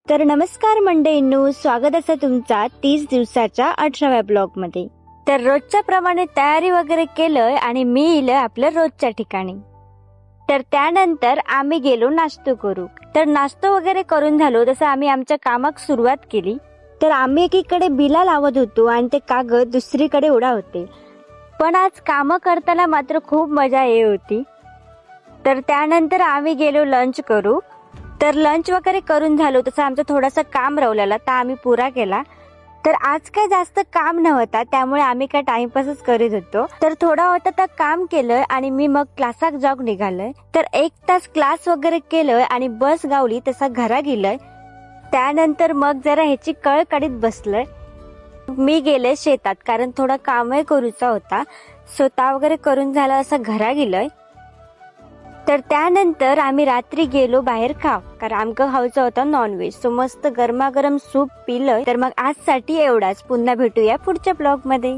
तर नमस्कार मंडळींनो, स्वागत आहे तुमचा 30 दिवसाच्या 18व्या ब्लॉग मध्ये। तर रोजच्या प्रमाणे तयारी वगैरे केलंय आणि मी इलं आपल्या रोजच्या ठिकाणी। तर त्यानंतर आम्ही गेलो नाश्तो करू। तर नाश्तो वगैरे करून झालो तसं आम्ही आमच्या कामाक सुरुवात केली। तर आम्ही एकीकडे बिला लावत होतो आणि ते कागद दुसरीकडे उडा होते, पण आज काम करताना मात्र खूप मजा येत होती। तर त्यानंतर आम्ही गेलो लंच करू। तर लंच वगैरे करून झालो तसं आमचं थोडंसं काम राहिलेलं तर आम्ही पुरा केला। तर आज काय जास्त काम नव्हता त्यामुळे आम्ही काय टाइमपासच करीत होतो। तर थोडा होता तर काम केलं आणि मी मग क्लासाक जाऊन निघालोय। तर 1 तास क्लास वगैरे केलं आणि बस गावली तसा घरा गेलोय। त्यानंतर मग जरा ह्याची कळ काढीत बसलोय। मी गेले शेतात कारण थोडा कामही करूचा होता। स्वतः वगैरे करून झाला असं घरा गेलोय। तर त्यानंतर आम्ही रात्री गेलो बाहेर खाव, कारण आमचं खायचं होतं नॉनव्हेज। सो मस्त गरमागरम सूप पिलं। तर मग आजसाठी एवढाच, पुन्हा भेटूया पुढच्या ब्लॉग मध्ये।